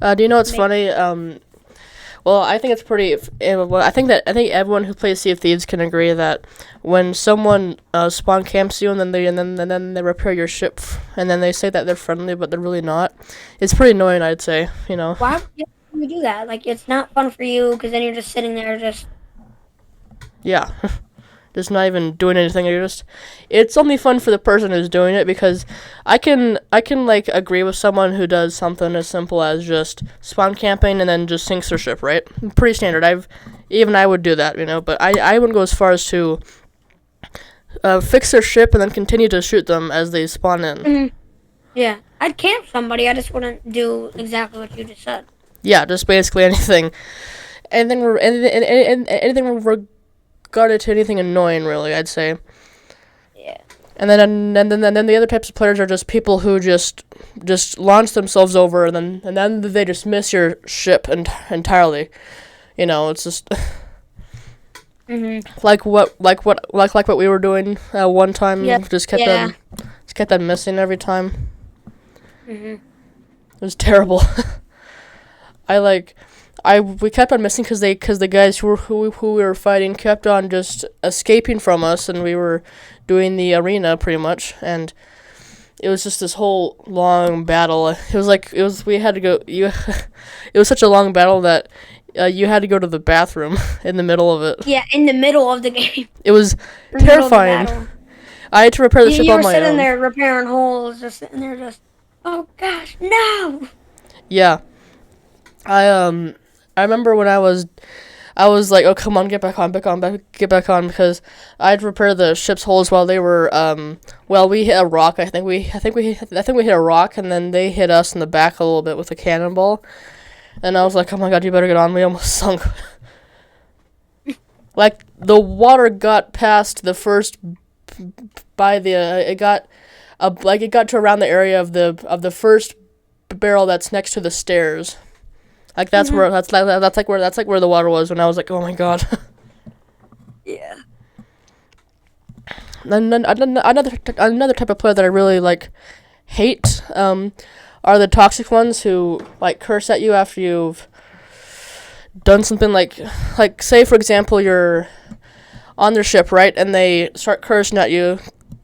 Do you know what's Make funny? Well, I think it's pretty. Well, I think everyone who plays Sea of Thieves can agree that when someone spawn camps you and then they repair your ship and then they say that they're friendly but they're really not, it's pretty annoying. I'd say, you know. Why would you do that? Like, it's not fun for you because then you're just sitting there just. Yeah. Just not even doing anything. It's only fun for the person who's doing it because I can like agree with someone who does something as simple as just spawn camping and then just sinks their ship, right? Pretty standard. I would do that, but I wouldn't go as far as to fix their ship and then continue to shoot them as they spawn in. Mhm. Yeah, I'd camp somebody. I just wouldn't do exactly what you just said. Yeah, just basically anything. Anything regarded to anything annoying, really, I'd say. Yeah. And then the other types of players are just people who just launch themselves over and then they just miss your ship entirely. It's just Mhm. like what we were doing one time. Yep. Just kept Yeah. them just kept them missing every time. Mhm. It was terrible. I like we kept on missing because the guys who we were fighting kept on just escaping from us, and we were doing the arena pretty much, and it was just this whole long battle. It was we had to go. It was such a long battle that you had to go to the bathroom in the middle of it. Yeah, in the middle of the game, It was in the middle of the terrifying. battle. I had to repair the You, ship you on were my sitting own. there repairing holes, just sitting there, just. Oh gosh, no! Yeah, I remember when I was like, oh come on, get back on, get back on, because I'd repair the ship's holes while they were well, we hit a rock. I think we hit a rock, and then they hit us in the back a little bit with a cannonball, and I was like, oh my god, you better get on. We almost sunk. Like the water got past the first by the it got it got to around the area of the first barrel that's next to the stairs. Like Mhm. that's like where the water was when I was like, oh my god. Yeah. And then another type of player that I really like hate are the toxic ones who like curse at you after you've done something like say for example you're on their ship, right, and they start cursing at you,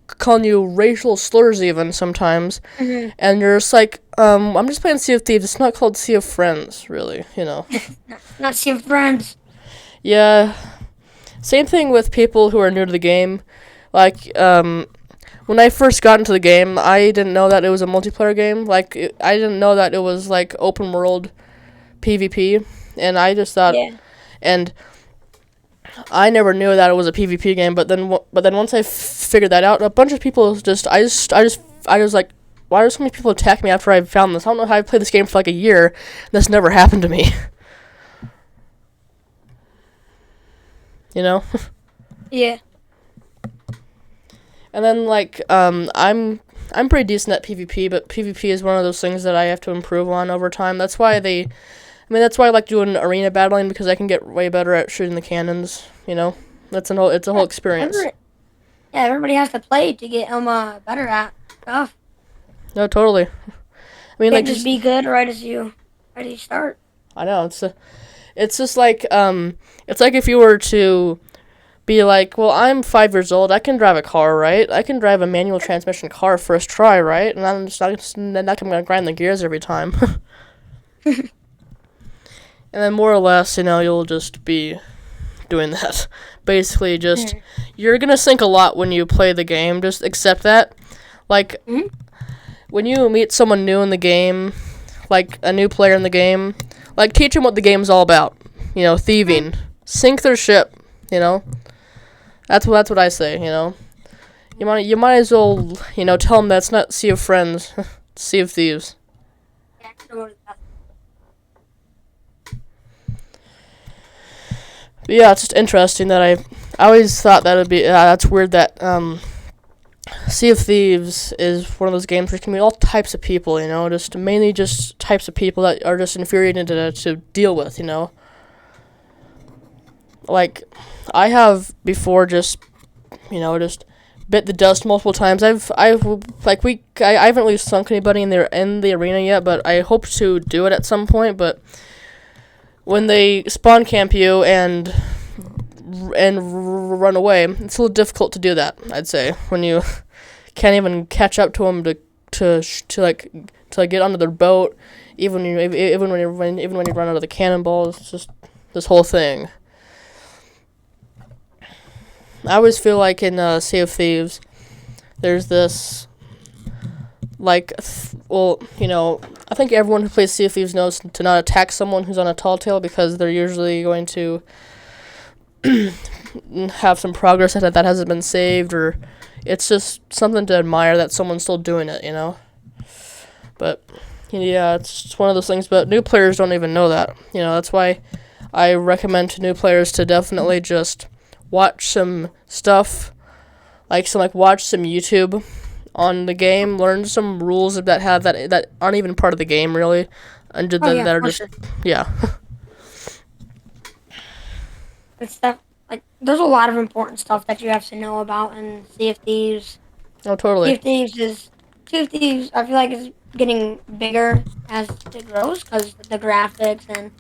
calling you racial slurs even sometimes, Mhm. and you're just like, I'm just playing Sea of Thieves. It's not called Sea of Friends, really. Not seeing friends. Yeah. Same thing with people who are new to the game. Like, when I first got into the game, I didn't know that it was a multiplayer game. Like, I didn't know that it was like open world PvP, and I just thought, Yeah. and I never knew that it was a PvP game. But then once I figured that out, a bunch of people I was like, why do so many people attack me after I found this? I don't know how I played this game for like a year. And this never happened to me. you know. Yeah. And then I'm pretty decent at PvP, but PvP is one of those things that I have to improve on over time. That's why I like doing arena battling, because I can get way better at shooting the cannons. It's a whole Yeah. experience. Yeah. Everybody has to play to get better at stuff. No, totally. Can't Like just just be good right as you start. I know it's just like it's like if you were to be like, well, I'm 5 years old. I can drive a car, right? I can drive a manual transmission car first try, right? And I'm just not gonna grind the gears every time. And then more or less, you'll just be doing that. Basically, just Mhm. you're gonna sink a lot when you play the game. Just accept that. Like Mhm. when you meet someone new in the game, like a new player in the game, like teach them what the game's all about. Thieving, sink their ship. You know, that's what I say. You might as well tell them that's not Sea of Friends, Sea of Thieves. But yeah, it's just interesting that I always thought that would be that's weird that Sea of Thieves is one of those games where you can meet all types of people. Just mainly just types of people that are just infuriating to deal with. Like I have before just bit the dust multiple times. I haven't really sunk anybody in the arena yet, but I hope to do it at some point. But when they spawn camp you and run away, it's a little difficult to do that. I'd say when you can't even catch up to them to get onto their boat, even when you run out of the cannonballs. It's just this whole thing. I always feel like in Sea of Thieves, there's this, I think everyone who plays Sea of Thieves knows to not attack someone who's on a tall tale because they're usually going to have some progress that hasn't been saved, or it's just something to admire that someone's still doing it, But, yeah, it's just one of those things, but new players don't even know that. That's why I recommend to new players to definitely just watch some stuff, watch some YouTube on the game, learn some rules that aren't even part of the game really, and that are just sure. Yeah. It's stuff there's a lot of important stuff that you have to know about in Sea of Thieves. Oh, totally. Sea of Thieves. I feel like is getting bigger as it grows because the graphics and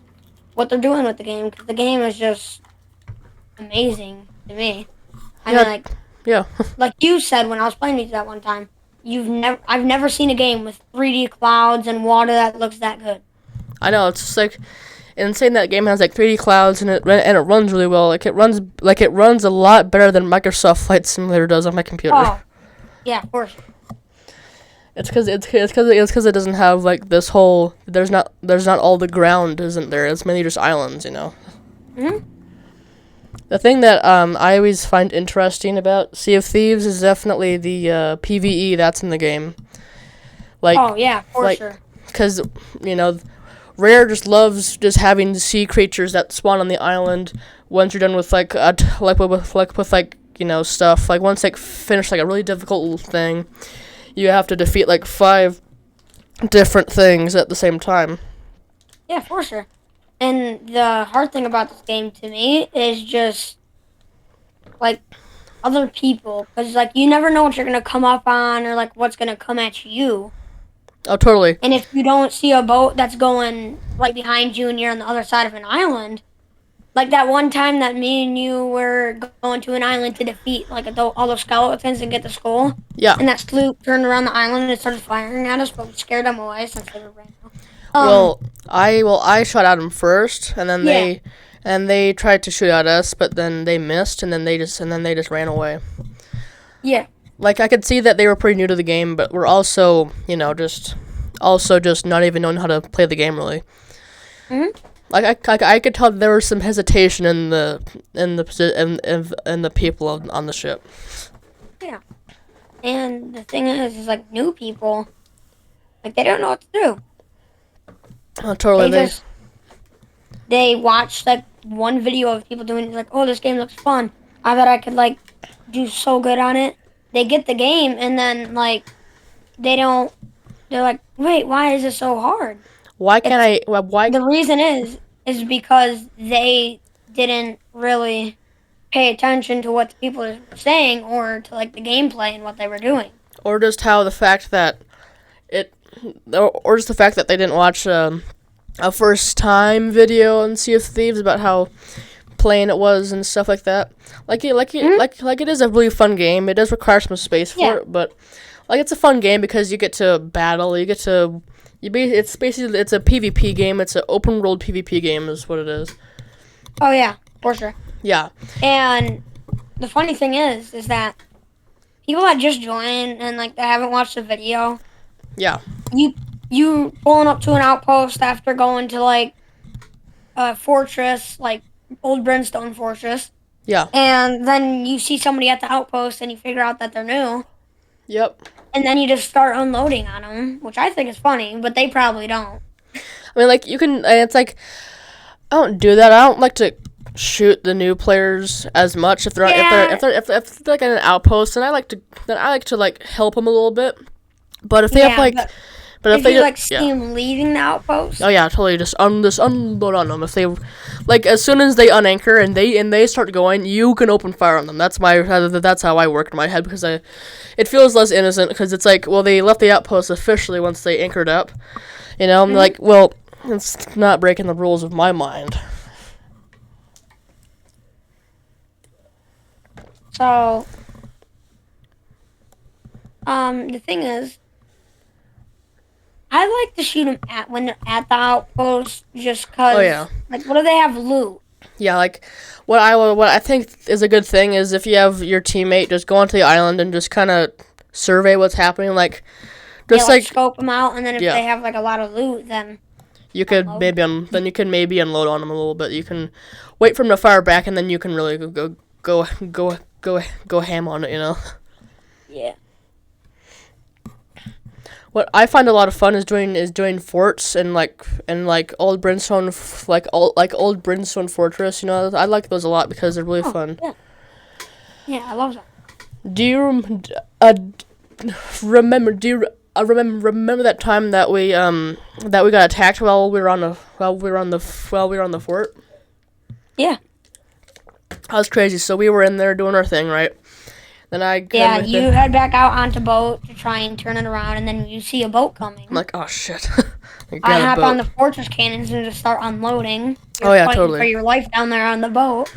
what they're doing with the game. Because the game is just amazing to me. Yeah. Like you said when I was playing these that one time, I've never seen a game with 3D clouds and water that looks that good. I know, it's just and saying that game has 3D clouds and it runs really well. It runs a lot better than Microsoft Flight Simulator does on my computer. Oh, yeah, of course. It's because it doesn't have this whole there's not all the ground, isn't there? It's mainly just islands, Mhm. The thing that I always find interesting about Sea of Thieves is definitely the PvE that's in the game. Oh yeah, for sure. Because Rare just loves just having sea creatures that spawn on the island once you're done with stuff. Once finish a really difficult thing, you have to defeat 5 different things at the same time. Yeah, for sure. And the hard thing about this game to me is just other people, because you never know what you're gonna come up on or what's gonna come at you. Oh, totally. And if you don't see a boat that's going behind you and you're on the other side of an island, that one time that me and you were going to an island to defeat all those skeletons and get the skull. Yeah. And that sloop turned around the island and started firing at us, but we scared them away since they were brand new. I shot at them first, and then they tried to shoot at us, but then they missed, and then they just ran away. Yeah. I could see that they were pretty new to the game, but we're also, just not even knowing how to play the game really. Mhm. I could tell there was some hesitation in the people on the ship. Yeah. And the thing is new people, they don't know what to do. Oh, totally. They watch one video of people doing it, oh, this game looks fun. I bet I could do so good on it. They get the game and then they're wait, why is it so hard? Why can't why the reason is because they didn't really pay attention to what the people were saying or to the gameplay and what they were doing. Or just the fact that they didn't watch a first time video on Sea of Thieves about how plain it was and stuff like that. It is a really fun game. It does require some space for it, but it's a fun game because you get to battle. It's a PvP game. It's an open world PvP game is what it is. Oh yeah, for sure. Yeah. And the funny thing is that people that just join and they haven't watched the video. Yeah. You pulling up to an outpost after going to a fortress, old Brimstone Fortress. Yeah. And then you see somebody at the outpost and you figure out that they're new. Yep. And then you just start unloading on them, which I think is funny, but they probably don't. I mean, you can. It's I don't do that. I don't like to shoot the new players as much if they're if they're in an outpost, and I like to help them a little bit. But if they have But if Did they you like see yeah. him leaving the outpost? Oh yeah, totally. Just unload on them. If they, like, as soon as they unanchor and they start going, you can open fire on them. That's how I work in my head, because it feels less innocent, because it's like, well, they left the outpost officially once they anchored up. You know, I'm like, well, it's not breaking the rules of my mind. So, the thing is, I like to shoot them when they're at the outpost, just cause. Oh yeah. Like, what do they have loot? Yeah, like what I think is a good thing is if you have your teammate just go onto the island and just kind of survey what's happening, like just like scope them out, and then if yeah. they have like a lot of loot, then you could then you can maybe unload on them a little bit. You can wait for them to fire back, and then you can really go ham on it, you know. Yeah. What I find a lot of fun is doing forts and old brimstone old brimstone fortress. You know, I like those a lot because they're really fun. Yeah, I love that. Do you remember that time that we got attacked while we were on the fort? Yeah. That was crazy. So we were in there doing our thing, right? Then you head back out onto boat to try and turn it around, and then you see a boat coming. I'm like, oh shit. I hop on the fortress cannons and just start unloading. You're fighting totally. for your life down there on the boat.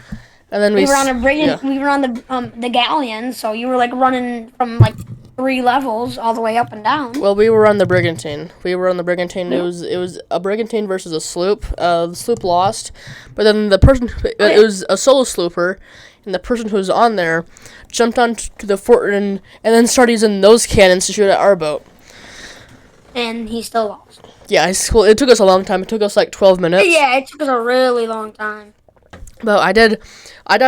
And then we were on a brigand. Yeah. We were on the galleon, so you were like running from like 3 levels all the way up and down. Well, we were on the brigantine. Yeah. It was a brigantine versus a sloop. The sloop lost, but then it was a solo slooper, and the person who was on there jumped onto the fort and then started using those cannons to shoot at our boat. And he still lost. Yeah, well, it took us a long time. It took us like 12 minutes. Yeah, it took us a really long time. But I died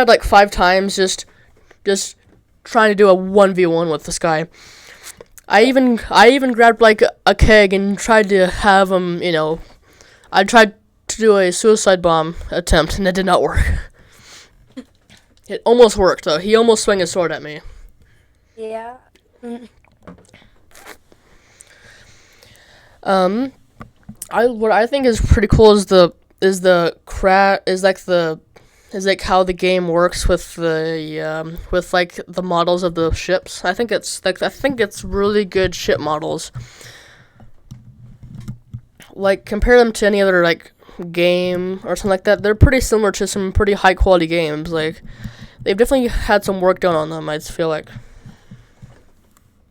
like 5 times just trying to do a 1v1 with this guy. I even grabbed like a keg and tried to have him, you know, I tried to do a suicide bomb attempt and it did not work. It almost worked though. He almost swung his sword at me. Yeah. What I think is pretty cool is how the game works with the models of the ships. I think it's really good ship models. Like, compare them to any other like game or something like that. They're pretty similar to some pretty high quality games. Like, they've definitely had some work done on them, I feel like.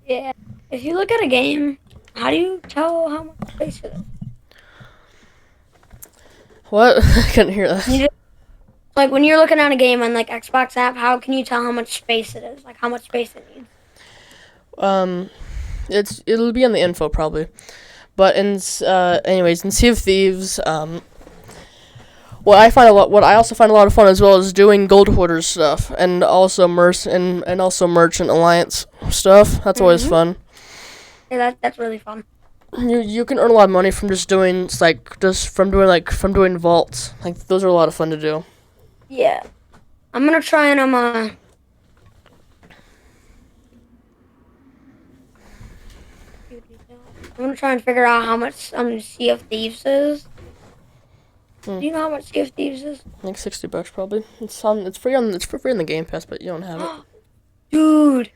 Yeah. If you look at a game, how do you tell how much space it is? What? I couldn't hear that. Like, when you're looking at a game on, like, Xbox app, how can you tell how much space it is? Like, how much space it needs? It'll be in the info, probably. But anyways, in Sea of Thieves, what I also find a lot of fun as well is doing gold hoarders stuff, and also merchant alliance stuff. That's always fun. Yeah, that's really fun. You can earn a lot of money from doing vaults. Like, those are a lot of fun to do. Yeah. I'm gonna try and I'm gonna try and figure out how much Sea of Thieves is. Do you know how much Sea of Thieves is? Like $60 probably. It's free on the Game Pass, but you don't have it. Dude.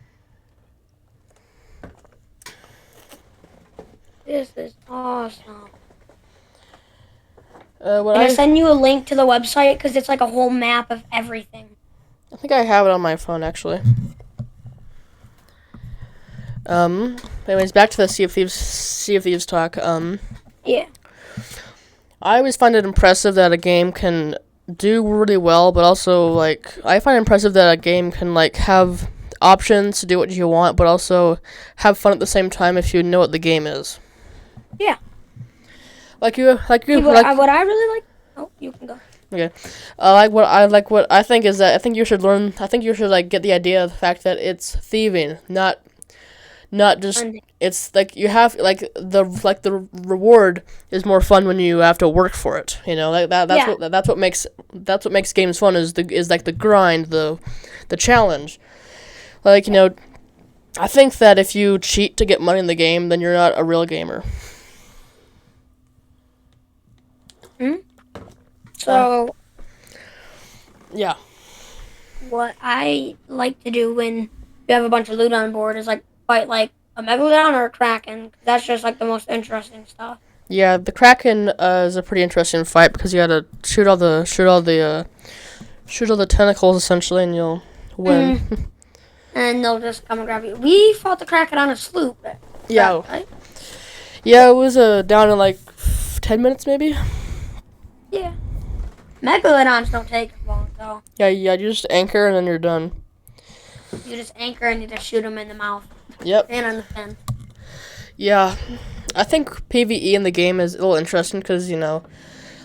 This is awesome. I send you a link to the website because it's like a whole map of everything. I think I have it on my phone actually. Anyways, back to the Sea of Thieves talk. Yeah. I always find it impressive that a game can do really well, but also like I find it impressive that a game can like have options to do what you want, but also have fun at the same time if you know what the game is. Yeah. What I really like. Oh, you can go. Okay. What I think is that I think you should like get the idea of the fact that it's thieving, not just it's like you have like the reward is more fun when you have to work for it. You know, like that's what makes games fun is like the grind, the challenge. Like, you know, I think that if you cheat to get money in the game, then you're not a real gamer. So Yeah. what I like to do when you have a bunch of loot on board is like fight like a megalodon or a kraken. 'Cause that's just like the most interesting stuff. Yeah, the Kraken is a pretty interesting fight because you gotta shoot all the tentacles essentially, and you'll win. Mm-hmm. And they'll just come and grab you. We fought the kraken on a sloop. Yeah, Right? yeah, it was down in like 10 minutes maybe. Yeah. Megalodons don't take long though. Yeah, you just anchor and then you're done. You just anchor and you just shoot them in the mouth. Yep. And on the fin. Yeah, I think PvE in the game is a little interesting because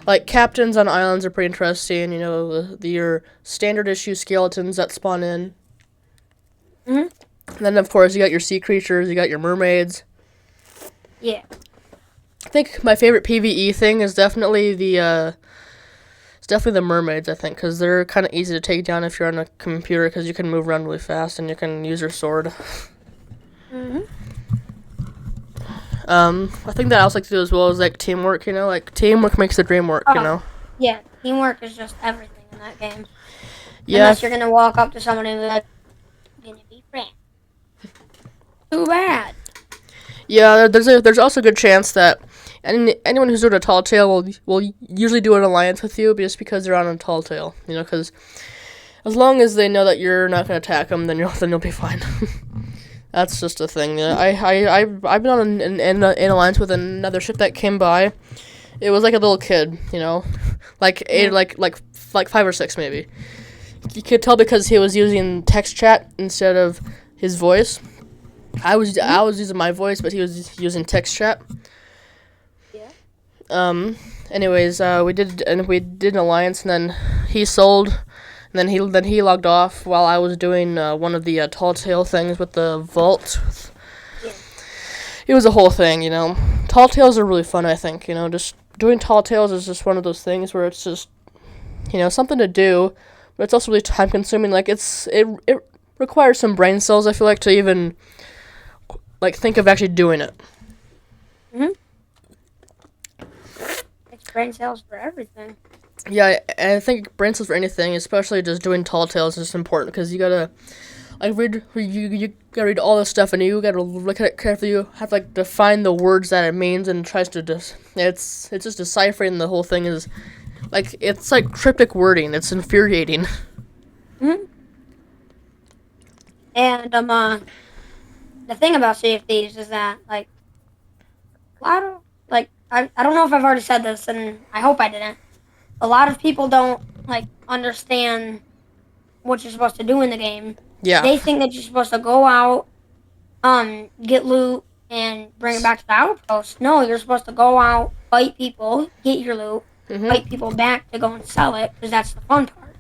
like captains on islands are pretty interesting. Your standard issue skeletons that spawn in. Mhm. And then of course you got your sea creatures, you got your mermaids. Yeah. I think my favorite PvE thing is definitely the mermaids. I think because they're kind of easy to take down if you're on a computer because you can move around really fast and you can use your sword. Mhm. I think that I also like to do as well is like teamwork. Like teamwork makes the dream work. Yeah. Teamwork is just everything in that game. Yeah. Unless you're gonna walk up to someone and be like, "Gonna be friends." Too bad. Yeah, there's also a good chance that anyone who's doing a tall tale will usually do an alliance with you just because they're on a tall tale. Because as long as they know that you're not gonna attack them, then you'll be fine. That's just a thing. I've been on an alliance with another ship that came by. It was like a little kid, like eight, like 5 or 6 maybe. You could tell because he was using text chat instead of his voice. I was using my voice, but he was using text chat. Yeah. Anyways, we did an alliance, and then he sold, and then he logged off while I was doing one of the tall tale things with the vault. Yeah. It was a whole thing, Tall tales are really fun. I think just doing tall tales is just one of those things where it's just something to do, but it's also really time consuming. Like it requires some brain cells. I feel like to even like think of actually doing it. Mhm. It's brain cells for everything. Yeah, I think brain cells for anything, especially just doing tall tales, is important because you gotta you gotta read all this stuff and you gotta look at it carefully. You have to define the words that it means and tries to it's just deciphering the whole thing is like it's like cryptic wording. It's infuriating. Mhm. And the thing about Sea of Thieves is that like a lot of I don't know if I've already said this, and I hope I didn't. A lot of people don't understand what you're supposed to do in the game. Yeah. They think that you're supposed to go out, get loot, and bring it back to the outpost. No, you're supposed to go out, fight people, get your loot, fight people back to go and sell it, because that's the fun part.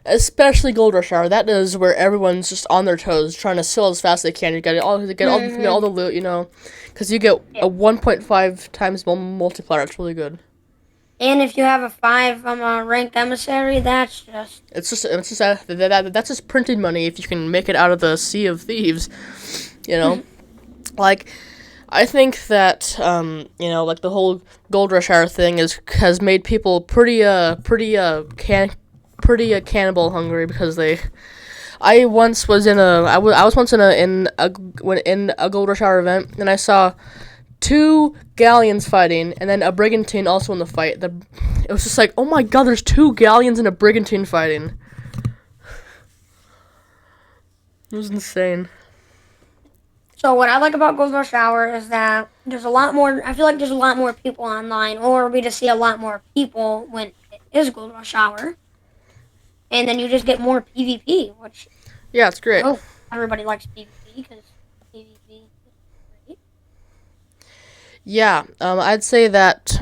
Especially Gold Rush Hour. That is where everyone's just on their toes, trying to sell as fast as they can. You get all the loot, because you get a 1.5 times multiplier. It's really good. And if you have a 5 ranked emissary, that's just printed money. If you can make it out of the Sea of Thieves, like. I think that like the whole Gold Rush Hour thing has made people pretty cannibal hungry because I once was in I was once in a Gold Rush Hour event and I saw 2 galleons fighting and then a brigantine also in the fight. It was just like, oh my god, there's 2 galleons and a brigantine fighting. It was insane. So what I like about Gold Rush Hour is that there's a lot more. I feel like there's a lot more people online, or we just see a lot more people when it is Gold Rush Hour, and then you just get more PvP, which it's great. Oh, everybody likes PvP because PvP is great. Yeah, I'd say that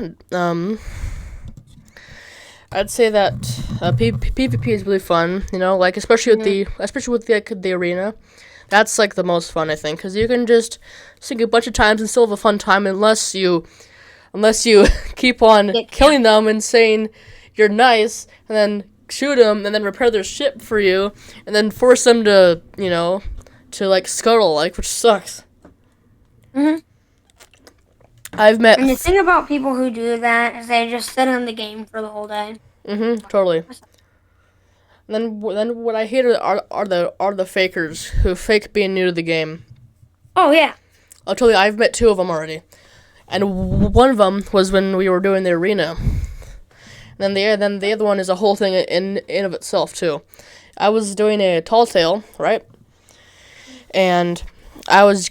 PvP is really fun. Like especially with the arena. That's like the most fun, I think, because you can just sing a bunch of times and still have a fun time unless you keep on killing them and saying you're nice and then shoot them and then repair their ship for you and then force them to to scuttle which sucks. Mhm. I've met. And the thing about people who do that is they just sit on the game for the whole day. Totally. Then what I hate are the fakers who fake being new to the game. Oh yeah. I'll tell you, I've met two of them already, and one of them was when we were doing the arena. And then the other one is a whole thing in of itself too. I was doing a tall tale, right? And I was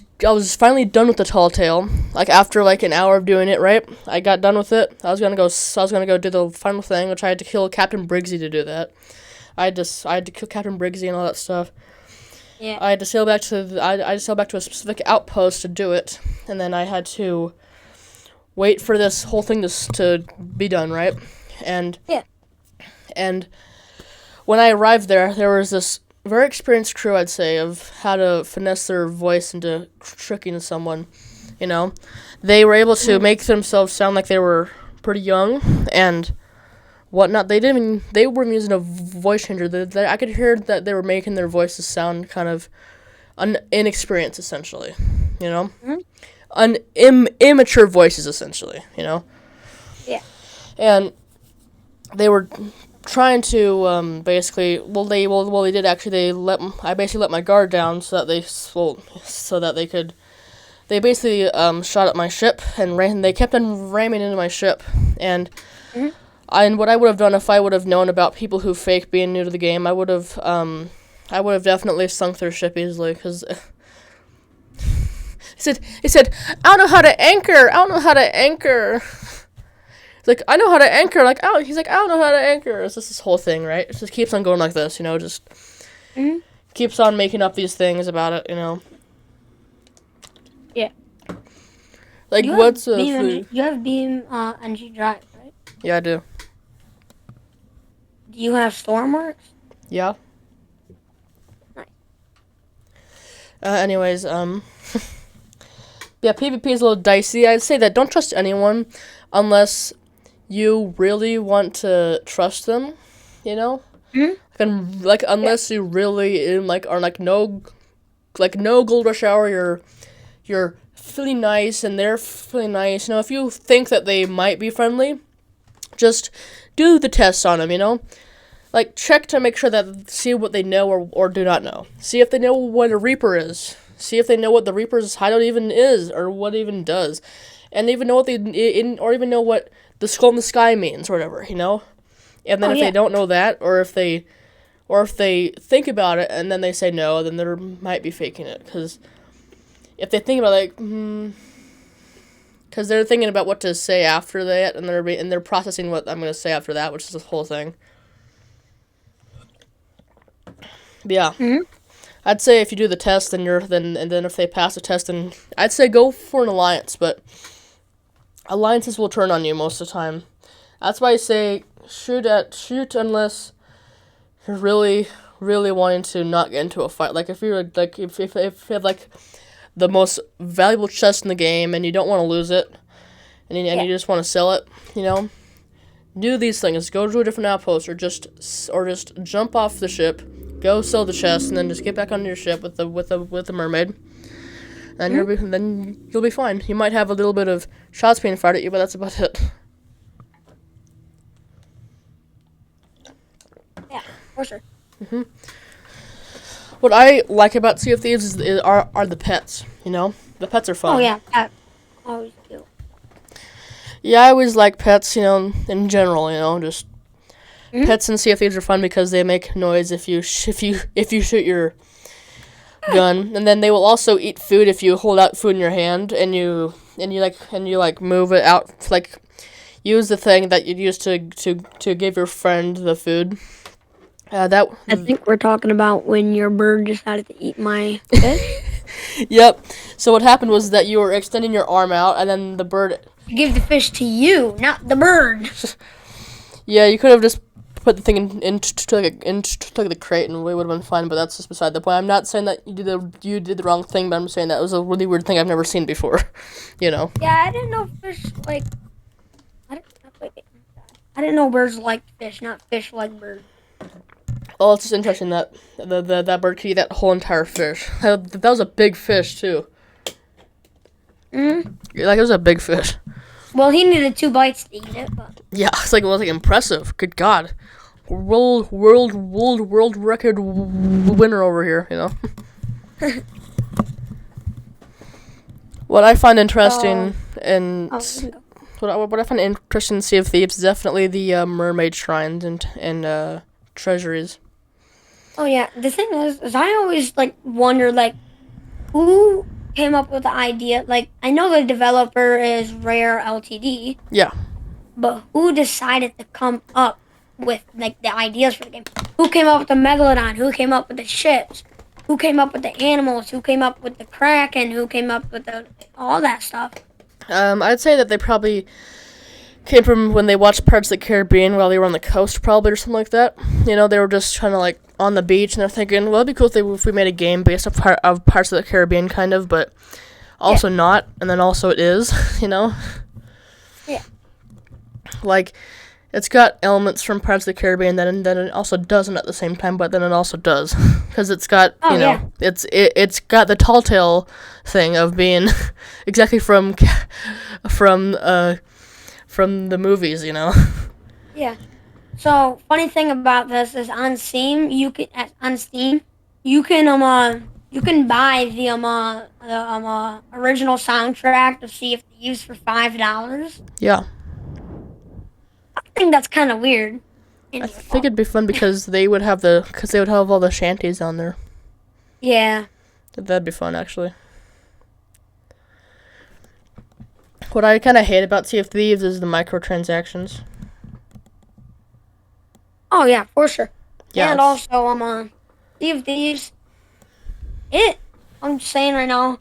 finally done with the tall tale. Like after like an hour of doing it, right? I got done with it. I was gonna go do the final thing, which I had to kill Captain Briggsy to do that. I had to kill Captain Briggsy and all that stuff. Yeah. I had to sail back to I had to sail back to a specific outpost to do it, and then I had to wait for this whole thing to be done, right? And yeah. And when I arrived there, there was this very experienced crew, I'd say, of how to finesse their voice into tricking someone. You know, they were able to make themselves sound like they were pretty young and whatnot. They weren't using a voice changer. I could hear that they were making their voices sound kind of inexperienced, essentially. You know, immature voices, essentially. You know. Yeah. And they were trying to basically they did actually. I basically let my guard down so that they basically shot at my ship and they kept on ramming into my ship. And and what I would have done if I would have known about people who fake being new to the game, I would have definitely sunk their ship easily, because he said I don't know how to anchor. It's like, I know how to anchor. Like, oh, he's like, I don't know how to anchor. It's just this whole thing, right? It just keeps on going like this, you know, just keeps on making up these things about it, you know. Yeah. Like, you what's have Beam you have Beam NG Drive, right? Yeah, I do. Do you have Stormworks? Yeah. Nice. Anyways, yeah, PvP is a little dicey. I'd say that don't trust anyone unless you really want to trust them, you know? Unless you really are no gold rush hour, you're feeling nice and they're feeling nice. You know, if you think that they might be friendly, just do the tests on them, you know? Like, check to make sure see what they know or do not know. See if they know what a Reaper is. See if they know what the Reaper's hideout even is or what it even does. And even know even know what the skull in the sky means or whatever, you know? And then they don't know that, or if they think about it and then they say no, then they might be faking it. Because if they think about it, like, because they're thinking about what to say after that, and they're processing what I'm going to say after that, which is the whole thing. But yeah. I'd say if you do the test, then if they pass the test, then I'd say go for an alliance, but alliances will turn on you most of the time. That's why I say shoot unless you're really, really wanting to not get into a fight. Like if you're like if you have like the most valuable chest in the game and you don't want to lose it, and you just want to sell it, you know, do these things. Go to a different outpost, or just jump off the ship, go sell the chest, and then just get back on your ship with the mermaid. And you'll be fine. You might have a little bit of shots being fired at you, but that's about it. Yeah, for sure. What I like about Sea of Thieves are the pets. You know, the pets are fun. Oh yeah, pets. Always do. Yeah, I always like pets. You know, in general. You know, just pets in Sea of Thieves are fun because they make noise if you shoot your gun, and then they will also eat food if you hold out food in your hand and you move it out, like use the thing that you'd use to give your friend the food. I think we're talking about when your bird decided to eat my fish. Yep. So what happened was that you were extending your arm out, and then the bird. Give the fish to you, not the bird. Yeah, you could have just put the thing into the crate and we would have been fine, but that's just beside the point. I'm not saying that you did the wrong thing, but I'm saying that it was a really weird thing I've never seen before. You know. Yeah, I didn't know fish like. I didn't know birds liked fish, not fish like birds. Oh, it's just interesting that that bird could eat that whole entire fish. That was a big fish too. Mm. Like, it was a big fish. Well, he needed 2 bites to eat it, but Yeah, it's like, it was like impressive. Good God. World record winner over here, you know? What I find interesting in oh, you can go. what I find interesting in Sea of Thieves is definitely the mermaid shrines and treasuries. Oh yeah, the thing is I always like wonder like who came up with the idea. Like I know the developer is Rare Ltd, Yeah. but who decided to come up with like the ideas for the game? Who came up with the megalodon? Who came up with the ships? Who came up with the animals? Who came up with the kraken? Who came up with all that stuff? I'd say that they probably came from when they watched Pirates of the Caribbean while they were on the coast, probably, or something like that. You know, they were just kind of like on the beach, and they're thinking, well, it'd be cool if we made a game based off of Pirates of the Caribbean, kind of, but also not, and then also it is, you know? Yeah. Like, it's got elements from Pirates of the Caribbean, then it also doesn't at the same time, but then it also does. Because it's got, Oh, you know, yeah. it's got the tall tale thing of being exactly from the movies, you know? Yeah. So funny thing about this is on Steam you can buy the original soundtrack to see if they use for $5. Yeah. I think that's kind of weird. I think it'd be fun because they would have all the shanties on there. Yeah. That'd be fun, actually. What I kind of hate about Sea of Thieves is the microtransactions. Oh yeah, for sure. Yeah. And also Sea of Thieves. I'm just saying right now.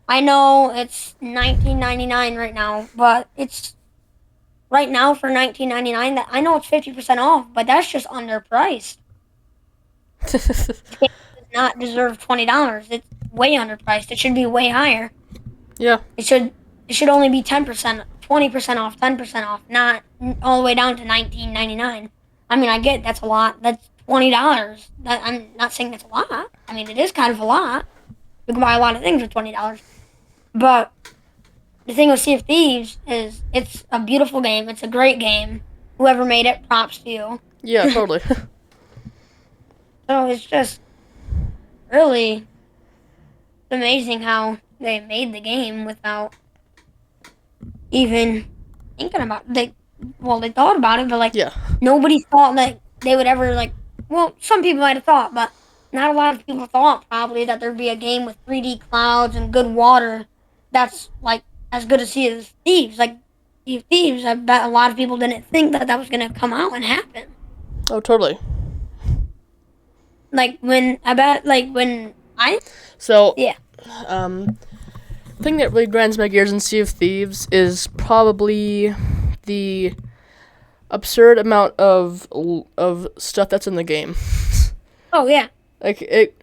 I know it's $19.99 right now, but it's right now for $19.99. That I know it's 50% off, but that's just underpriced. It does not deserve $20. It's way underpriced. It should be way higher. Yeah. It should only be 10%, 20% off, 10% off, not all the way down to $19.99. I mean, I get that's a lot. That's $20. I'm not saying that's a lot. I mean, it is kind of a lot. You can buy a lot of things for $20. But the thing with Sea of Thieves is it's a beautiful game. It's a great game. Whoever made it, props to you. Yeah, totally. So it's just really amazing how they made the game without even thinking about it. They thought about it, but like Yeah. nobody thought that they would ever like. Well, some people might have thought, but not a lot of people thought probably that there'd be a game with 3D clouds and good water that's like as good as Sea of Thieves. Like Sea of Thieves, I bet a lot of people didn't think that that was gonna come out and happen. Oh, totally. Like when So, yeah. thing that really grinds my gears in Sea of Thieves is probably the absurd amount of stuff that's in the game. Oh yeah. It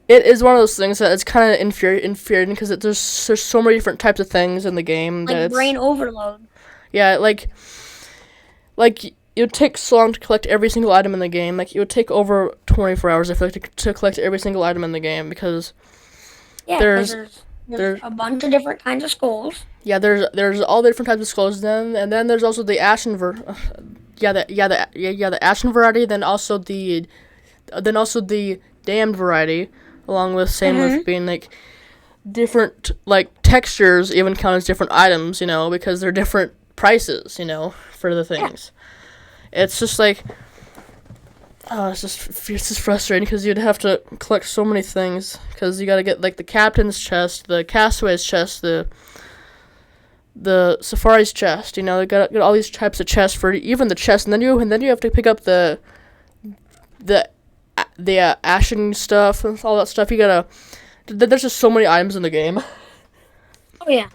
is one of those things that it's kind of infuriating because there's so many different types of things in the game that Like brain overload. yeah, like it would take so long to collect every single item in the game. Like, it would take over 24 hours, I feel like, to collect every single item in the game because Yeah, there's a bunch of different kinds of skulls. yeah, there's all the different types of skulls. And then there's also the ashen the ashen variety. Then also the damned variety, along with same with being like different like textures even count as different items. You know, because they're different prices. You know, for the things. It's just like. Oh, it's just frustrating because you'd have to collect so many things because you gotta get like the captain's chest, the castaway's chest, the safari's chest. You know, you gotta get all these types of chests for even the chest, and then you have to pick up the ashen stuff and all that stuff. You gotta. There's just so many items in the game. Oh yeah.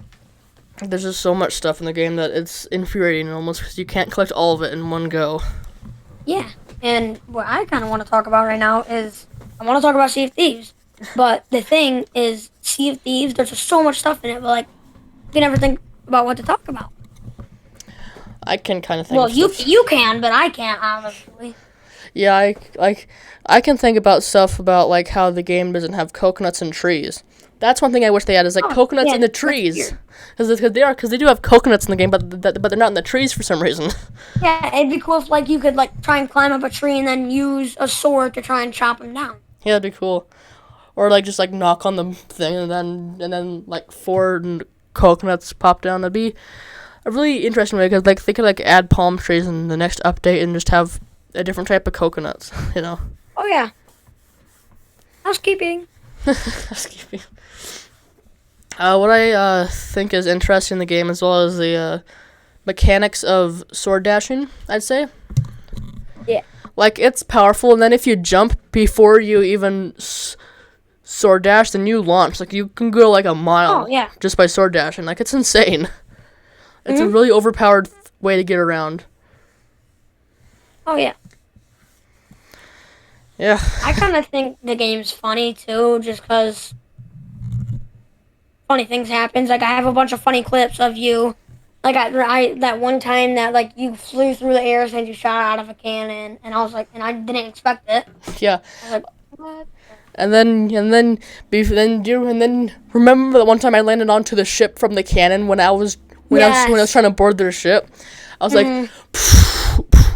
There's just so much stuff in the game that it's infuriating almost because you can't collect all of it in one go. Yeah. And what I kind of want to talk about right now is I want to talk about Sea of Thieves. But the thing is, Sea of Thieves, there's just so much stuff in it, but like, you can never think about what to talk about. I can kind of think. Well, of you can, but I can't, honestly. Yeah, I can think about stuff about like how the game doesn't have coconuts and trees. That's one thing I wish they had is like Oh, coconuts yeah, in the that's trees, weird. because they do have coconuts in the game, but they're not in the trees for some reason. Yeah, it'd be cool if like you could like try and climb up a tree and then use a sword to try and chop them down. Yeah, that'd be cool. Or like just like knock on the thing and then like four coconuts pop down. That'd be a really interesting way because like they could like add palm trees in the next update and just have a different type of coconuts. You know. Oh yeah, housekeeping. Housekeeping. What I think is interesting in the game as well as the mechanics of sword dashing, I'd say. Yeah. Like it's powerful, and then if you jump before you even sword dash, then you launch. Like you can go like a mile Oh yeah. just by sword dashing. Like it's insane. It's a Mhm. really overpowered way to get around. Oh yeah. Yeah. I kind of think the game's funny too, just because funny things happen. Like I have a bunch of funny clips of you. Like I that one time that like you flew through the air and you shot out of a cannon, and I was like, and I didn't expect it. Yeah. I was like, what? And then remember that one time I landed onto the ship from the cannon when I was when I was Yes. trying to board their ship. I was like, Mhm.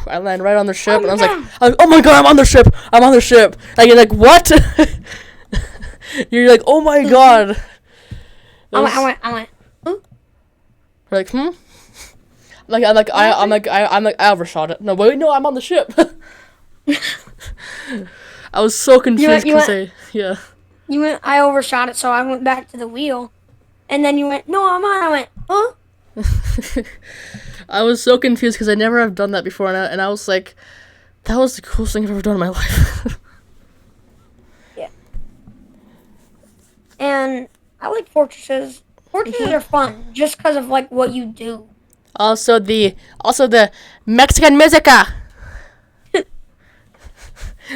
I landed right on their ship, Oh and my God. I was like, oh my god, I'm on their ship. I'm on their ship. Like you're like what? You're like, oh my god. I went. Huh? You're like, hmm. I overshot it. No, wait, no, I'm on the ship. I was so confused You because went. yeah. You went. I overshot it, so I went back to the wheel, and then you went. No, I'm on. I went. Huh? I was so confused because I never have done that before, and I was like, that was the coolest thing I've ever done in my life. Yeah. And I like fortresses. Fortresses are fun just because of like what you do. Also the Mexican musica.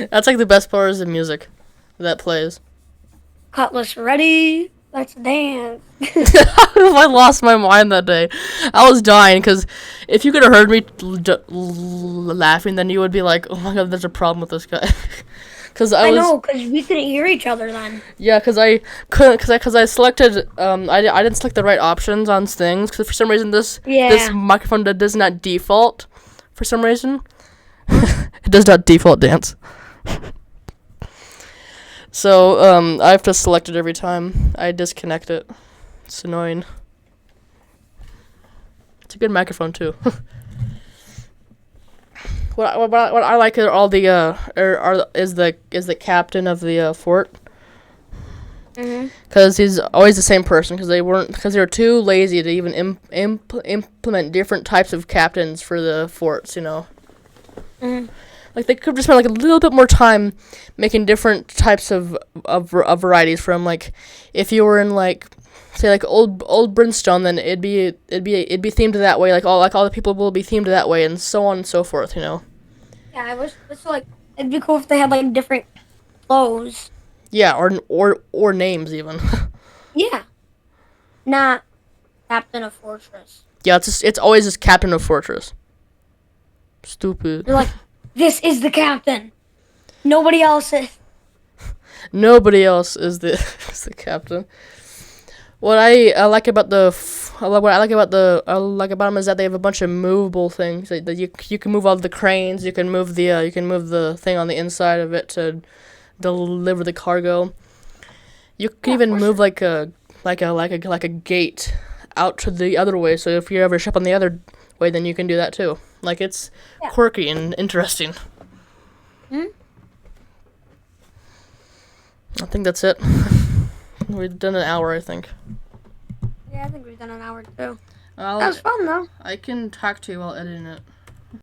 That's like the best part is the music that plays. Cutlass ready. Let's dance. I lost my mind that day. I was dying because if you could have heard me laughing, then you would be like, "Oh my god, there's a problem with this guy." Because I know, because we couldn't hear each other then. yeah, because I couldn't, because I selected, I didn't select the right options on things, because for some reason this Yeah. microphone does not default, for some reason. It does not default dance. So, I have to select it every time I disconnect it. It's annoying. It's a good microphone, too. What I like are all the, is the captain of the, fort. Mhm. Because he's always the same person. Because they were too lazy to even implement different types of captains for the forts. You know, Mhm. like they could just spend like a little bit more time making different types of varieties. From like, if you were in like, say like old Brimstone, then it'd be themed that way. Like all the people will be themed that way, and so on and so forth. You know. Yeah, I wish it's like it'd be cool if they had like different clothes. Yeah, or names even. Yeah. Not Captain of Fortress. Yeah, it's always just Captain of Fortress. Stupid. They're like, this is the captain. Nobody else is. Nobody else is the is the captain. What I like about what I like about them is that they have a bunch of movable things that you can move all the cranes. You can move the thing on the inside of it to deliver the cargo. You can even move like a gate out to the other way. So if you ever ship on the other way, then you can do that too. Like it's quirky and interesting. Hmm? I think that's it. We've done an hour, I think. Yeah, I think we've done an hour too. That That was fun though. I can talk to you while editing it.